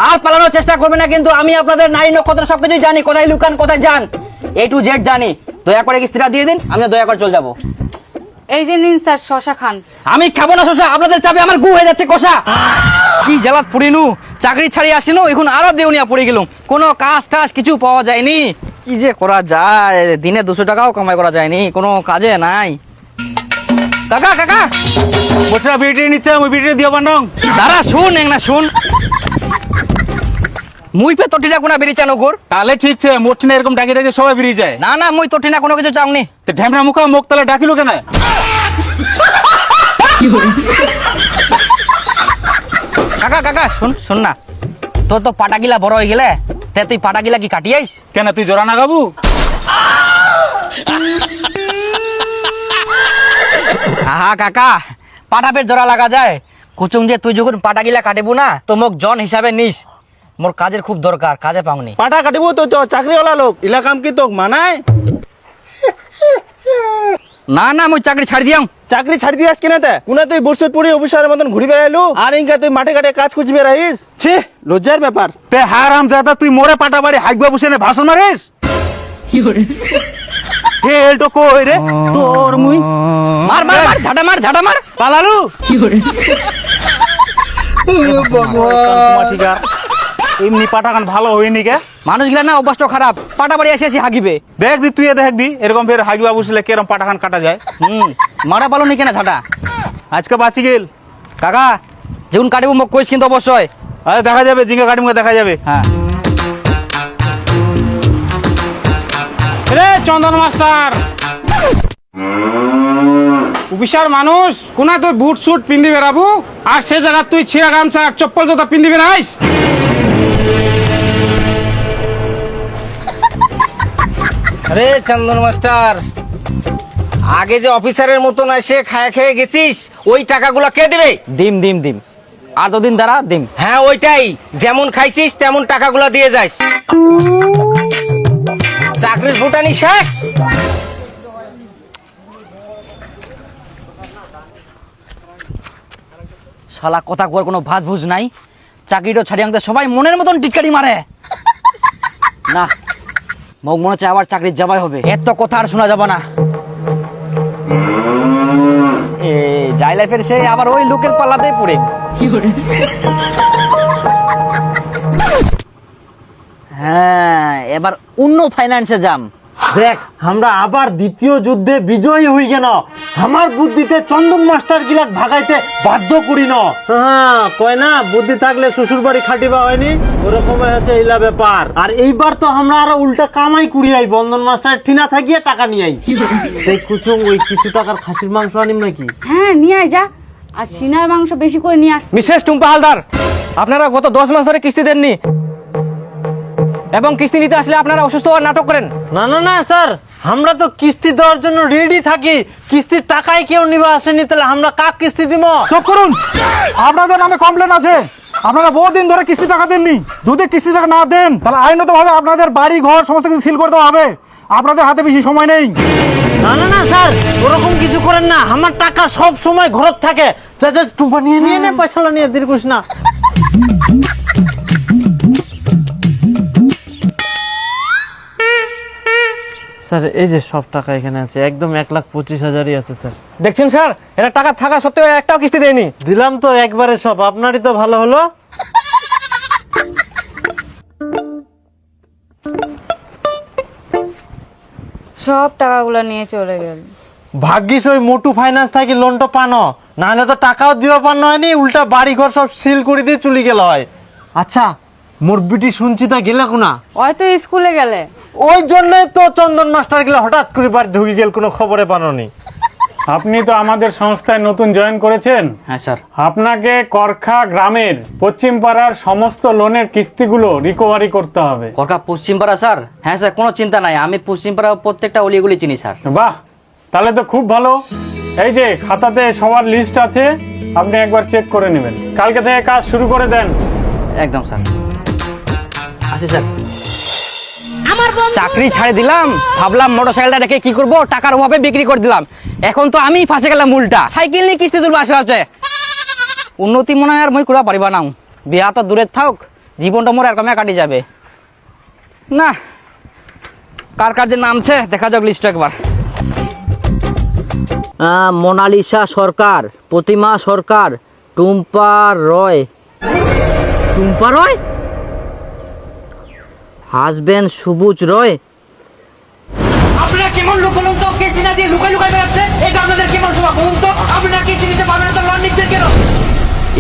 আর পালানোর চেষ্টা করবে না কিন্তু, আমি আপনাদের নারী নক্ষত্র সবকিছু জানি, কোথায় লুকান কোথায় যান A to Z জানি। দয়া করে কিস্তিটা দিয়ে দিন, আমি দয়া করে চলে যাবো। এই যে নিন স্যার শশা খান। আমি খাবো না শশা, আপনাদের চাপে আমার গু হয়ে যাচ্ছে কষা। কি জ্বালাত পড়িনু, চাকরি ছাড়ি আসিনু, এখন আরো দেউনিয়া পড়ে গেলুম, কোনো কাজ টাজ কিছু পাওয়া যায়নি। কি যে করা যায়, দিনে 200 টাকাও কামাই করা যায়নি, কোনো কাজে নাই। কাকা কাকা বসরা বিড়ি নিচ্ছে, আমি বিড়ি দিয়ে বানাও। দাঁড়া শুন না শুন, মুই পে তটিনা কোনা বেরিয়ে চানো গোর। তাহলে ঠিক আছে, মোট না এরকম ডাকি ডাকি সবাই বেরিয়ে যায়। না না মুই তটিনা কোনো কিছু চাওনি। তো ঢ্যামরা মুখা মুখ তাহলে ডাকিলো কেন? কাকা কাকা শুন শুন না, তোর তো পাটাগিলা বড় হয়ে গেলে, তে তুই পাটাগিলা কি কাটিয়াইস? কেন তুই জোড়া না গাবু? আহা কাকা, পাটা পেট জোড়া লাগা যায়, কুচুং যে তুই যখন পাটাগিলা কাটিবো না তো মোক জন হিসাবে নিস, মোর কাজের খুব দরকার, কাজে পাওনি। পাটা কাটিব তো চাকরিওয়ালা লোক, ইলা কাম কি তোক মানায়? না না মুই চাকরি ছাড়ি দিয়াম। চাকরি ছাড়ি দিয়ে আস কিনা তে কোনা তুই বর্ষত পড়ি অফিসারের মতন ঘুরি বেড়াইলু, আর ইনকা তুই মাঠে ঘাটে কাজ খুঁজি বেড়াইস। ছি, লজ্জার ব্যাপার। তে হারাম জাদা, তুই মোরে পাটা বাড়ি হাইকবা বসে নে ভাষণ মারিস? হে এলটো কই রে তোর? মুই মার মার মার, ঝাড়া মার ঝাড়া মার। পালালু। ঠিকা এমনি পাটা কান ভালো হয়নি কে? মানুষগুলা না অভ্যাসটা খারাপ, পাটা বাড়ি এসে এসে হাগিবে। দেখ দি তুই দেখ দি এরকম ফের হাইকবা বসলে কেরম পাটা কান কাটা যায়। মারা পালো নি কেনা ঝাঁটা? আজকে বাঁচি গেল কাকা, যেমন কাটিব মোক কইস কিন্তু অবশ্যই। আরে দেখা যাবে, জিঙ্গা কাটি মুখে দেখা যাবে। হ্যাঁ রে চন্দন মাস্টার, অফিসার মানুষ কোনা তুই বুট সুট পিন্ধি বেড়াবো, আর সে জায়গা তুই ছিঁড়া গামছা চপ্পল জোতা পিন্ধি বেড়াইস। আরে চন্দন মাস্টার, আগে যে অফিসারের মতন এসে খায়া খেয়ে গেছিস, ওই টাকাগুলো কে দেবে? দিম দিম দিম, আর দুদিন দ্বারা দিম। হ্যাঁ ওইটাই, যেমন খাইছিস তেমন টাকাগুলো দিয়ে যাস। চাকরির ফুটানি শেষ। শালা কথা কর কোনো ভাজ ভুজ নাই, চাকরিটা ছাড়ি আনতে সবাই মনের মতন টিটকারি মারে না। মোক মনে হচ্ছে আবার চাকরির যাবাই হবে, এত কথা আর শোনা যাবে না। এ যাই লাইফের সে আবার ওই লোকের পাল্লাতেই পড়ে। হ্যাঁ এবার অন্য ফাইন্যান্সে যাম। দেখ, আমরা আবার দ্বিতীয় যুদ্ধে বিজয়ী হই কেন, আমার বুদ্ধিতে চন্দন মাস্টার গিলাক ভাগাইতে বাধ্য করি না। হ্যাঁ কয় না, বুদ্ধি থাকলে শ্বশুর বাড়ি খাটিবা হয়নি, ওরকম হচ্ছে এইলা ব্যাপার। আর এইবার তো আমরা আরো উল্টা কামাই করি আই, বন্ধন মাস্টার ঠিনা থাকিয়ে টাকা নিয়ে আই। এই কুচুং ওই কিছু টাকার খাসির মাংস আনিম নাকি? হ্যাঁ নিয়ে আয় যা, আর সিনার মাংস বেশি করে নিয়ে আস। বিশেষ টুম্পা হালদার, আপনারা গত 10 মাস ধরে কিস্তি দেননি, এবং কিস্তি নিতে আসলে আপনারা অসুস্থ হওয়ার নাটক করেন। না না না স্যার, আমরা তো কিস্তি দেওয়ার জন্য রেডি থাকি, কিস্তির টাকাই কেউ নিবা আসেনি, তাহলে আমরা কাক কিস্তি দিব? চুপ করুন, আপনাদের নামে কমপ্লেন আছে, আপনারা বহুদিন ধরে কিস্তি টাকা দেননি। যদি কিস্তি টাকা না দেন তাহলে আইনত ভাবে আপনাদের বাড়ি ঘর সমস্ত কিছু সিল করতে হবে, আপনাদের হাতে বেশি সময় নেই। না না না স্যার, ওরকম কিছু করেন না, আমার টাকা সব সময় ঘরত থাকে। যা যা টুপা নিয়ে নিয়ে নে, পয়সাটা নিয়ে দেরি করিস না। স্যার এই যে সব টাকা এখানে আছে, একদম 1,25,000ই আছে স্যার। দেখছেন স্যার, এটা টাকা থাকা সত্ত্বেও একটাও কিস্তি দেয়নি। দিলাম তো একবারে সব, আপনারই তো ভালো হলো। সব টাকাগুলো নিয়ে চলে গেল। ভাগ্যিস ওই মোটু ফাইন্যান্স থাকি লোনটা পানো, নাহলে তো টাকাও দিবা পানো হয়নি, উল্টা বাড়ি ঘর সব সিল করে দিয়ে চলে গেল হয়। আচ্ছা মোর বিটি শুনছি তা গেলে কোনা? ওই তো স্কুলে গেলে। ওই জন্যই তো চন্দন মাস্টার গেলে হঠাৎ করে বাড়ি ঢুকে গেল, কোনো খবরে পানোনি। আপনি তো আমাদের সংস্থায় নতুন জয়েন করেছেন। হ্যাঁ স্যার। আপনাকে করখা গ্রামের পশ্চিম পাড়ার সমস্ত লোনের কিস্তিগুলো রিকভারি করতে হবে। করকা পশ্চিমপাড়া স্যার? হ্যাঁ স্যার, কোনো চিন্তা নাই, আমি পশ্চিমপাড়া প্রত্যেকটা অলিগুলি চিনি স্যার। বাহ, তাহলে তো খুব ভালো। এই যে খাতাতে সবার লিস্ট আছে, আপনি একবার চেক করে নেবেন, কালকে থেকে কাজ শুরু করে দেন। একদম স্যার, আসি স্যার। চাকরি ছাড়ে দিলাম, ভাবলাম মোটরসাইকেলটা রেখে কি করব, টাকার অভাবে বিক্রি করে দিলাম, এখন তো আমি ফাঁসে গেলাম উল্টা। সাইকেল নিয়ে কিস্তি তুলবো আসে ভাবছে, উন্নতি মনে হয় আর মই করা পারিবা না। বিয়া তো দূরে থাক, জীবনটা মোর এরকম কাটি যাবে না। কার কার যে নামছে দেখা যাক লিস্ট একবার। মোনালিসা সরকার, প্রতিমা সরকার, টুম্পা রয়। টুম্পা রয়, হাজবেন্ড সুবুজ রয়। আপনারা কেমন লোক বলুন তো? কিস্তি না দিয়ে লুকাই লুকাই বেড়াচ্ছে, এটা আপনাদের কেমন সময় বলুন তো? আপনারা কিস্তি দিতে পারবেন না তো লোন নিচ্ছেন কেন?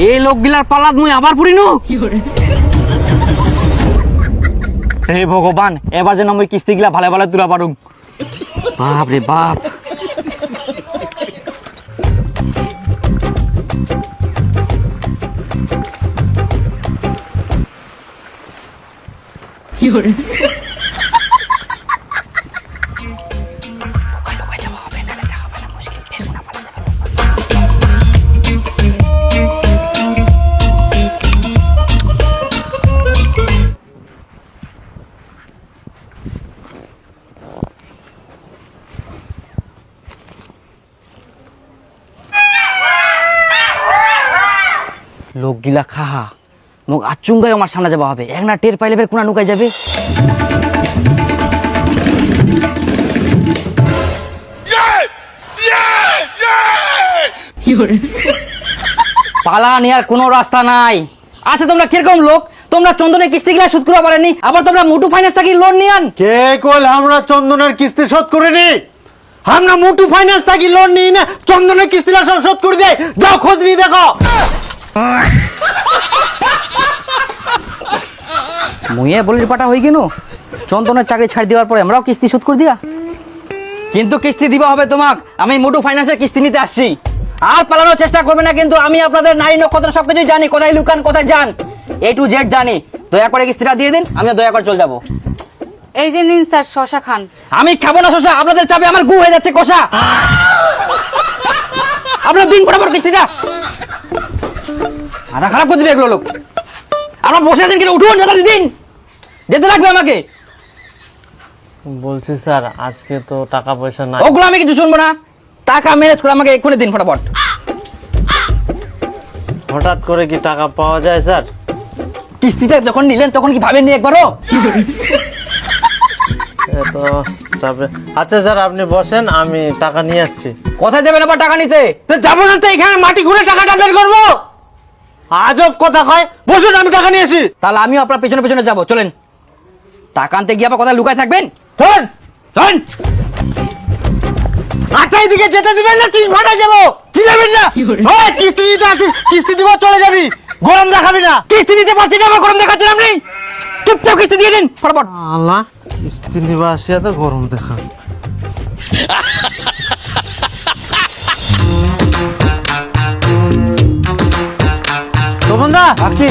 এই লোকগুলার পাল্লাত মুই আবার পড়িনু। হে ভগবান, এবার যেন আমি কিস্তিগুলা ভালো ভালো তুলা পারুম। বাপ রে বাপ। লোকগিলা খাহা মোক আচুঙ্গাই আমার সামনে যাওয়া হবে, এক না টের পাইলে ফের কোনা নুকাই যাবে। পালা নেওয়ার কোনো রাস্তা নাই। আচ্ছা তোমরা কিরকম লোক? তোমরা চন্দনের কিস্তি গিলা শোধ করতে পারেনি, আবার তোমরা মুটু ফাইন্যান্স থেকে লোন নিয়ান। কে কইল আমরা চন্দনের কিস্তি শোধ করিনি? আমরা মুটু ফাইন্যান্স থেকে লোন নিই না, চন্দনের কিস্তিটা সব শোধ করে দেয়। যাও খোঁজ নিয়ে দেখো। মুইয়ে বলির পাটা হয়ে গেল, চন্দনের চাকরি ছাড় দেওয়ার পরে আমরাও কিস্তি শোধ করে দিয়া। কিন্তু কিস্তি দিবা হবে তোমাক। আমি মুটু ফাইন্যান্সের কিস্তি নিতে আসছি, আর পালানোর চেষ্টা করবে না। কিন্তু আমি আপনাদের নারী নক্ষত্র সবকিছু জানি, কোথায় লুকান কোথায় যান, A to Z জানি। দয়া করে কিস্তিটা দিয়ে দিন, আমিও দয়া করে চলে যাবো। এই যে নিন স্যার শশা খান। আমি খাবো না শশা, আপনাদের চাপে আমার গু হয়ে যাচ্ছে কষা। আপনার দিন পড়াবার কিস্তিটা মাথা খারাপ করে দিবে এগুলো লোক। আপনার বসে আছেন কিনা, উঠুন, দাদা দিন, যেতে লাগবে আমাকে। বলছি স্যার আজকে তো টাকা পয়সা নাই। ওগুলো আমি কিছু শুনবো না, টাকা ম্যানেজ করে আমাকে এক্ষুনি দিন ফটাফট। হঠাৎ করে কি টাকা পাওয়া যায় স্যার? কিস্তিটা যখন নিলেন তখন কি ভাবেননি একবারও? এ তো চাপে। আচ্ছা স্যার আপনি বসেন, আমি টাকা নিয়ে আসছি। কোথায় যাবেন আবার টাকা নিতে? তো যাবো না তো, এখানে মাটি ঘুরে টাকাটা বের করবো? আজব কথা কয়। বসুন, আমি টাকা নিয়ে আসি। তাহলে আমিও আপনার পেছনে পেছনে যাবো, চলেন। টাকা আনতে গিয়ে আবার কোথায় লুকায় থাকবেন? চলেন চলেন। আচ্ছা এদিকে যেতে দিবেন না, তিন ভাড়া যাবো। চিনাবেন না? ওই কিস্তি দিতে আসিস, কিস্তি দিব চলে যাবি, গরম দেখাবি না। কিস্তি দিতে পারছি না, আমার গরম দেখাচ্ছেন আপনি। চুপচাপ কিস্তি দিয়ে দিন ফটাফট। আল্লাহ, কিস্তি নিবা আসিয়া তো গরম দেখা। তো বন্ধা কি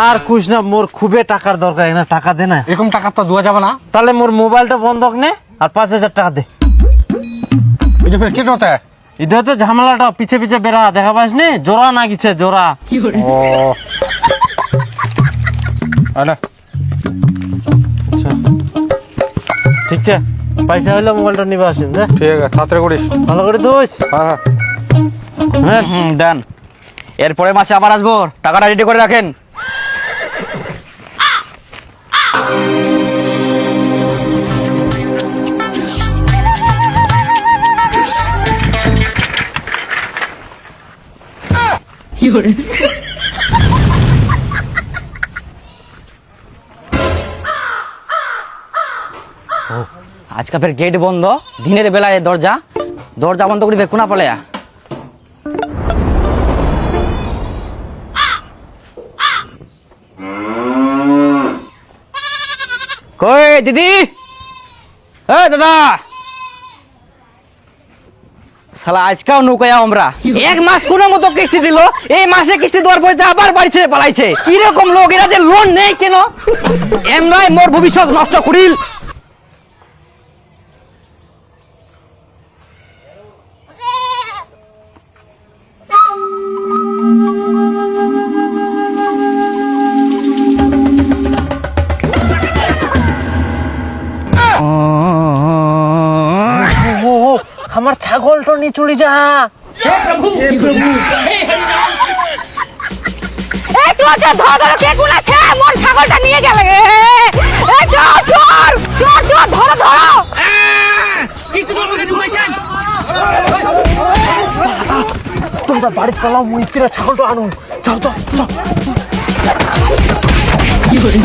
আর কুছ না, মোর খুবই টাকার দরকার, না টাকা দে না। এরকম টাকা তো দেওয়া যাবে না। তাহলে মোর মোবাইলটা বন্ধক নে আর 5,000 টাকা দে। এই যে ফের কি কথা? এটা তো ঝামেলাটা, পিছে পিছে বেড়া দেখা পাস নি, জোড়া না গেছে জোড়া। ও আরে আচ্ছা ঠিক আছে, পয়সা হইলে মোবাইলটা নিবা আসেন। ঠিক আছে, তাড়াতাড়ি করিস। ভালো করে দোস। হ্যাঁ হ্যাঁ ডান। এরপরে মাসে আবার আসবো, টাকাটা রেডি করে রাখেন। আজকে ফের গেট বন্ধ, দিনের বেলায় দরজা দরজা বন্ধ করি ফের কোনা পালায়া। কই দিদি, এই দাদা, শালা আজকাও নৌকায় আমরা। এক মাস কোন মতো কিস্তি দিল, এই মাসে কিস্তি দেওয়ার পরে আবার বাড়ি ছেড়ে পালাইছে। কিরকম লোক এরা, যে লোন নেই কেন? এমরাই মোর ভবিষ্যৎ নষ্ট করিল। আমার ছাগলটা নিয়ে চলে যা। এই তুই চোর চোর ধরো ধরো, কে গুলাছে মোর ছাগলটা নিয়ে গেলে। এ চোর চোর চোর চোর ধরো ধরো। তোমরা বাড়ির পালাও, মুইতিরা ছাগলটা আনুন। যাও তো কি করে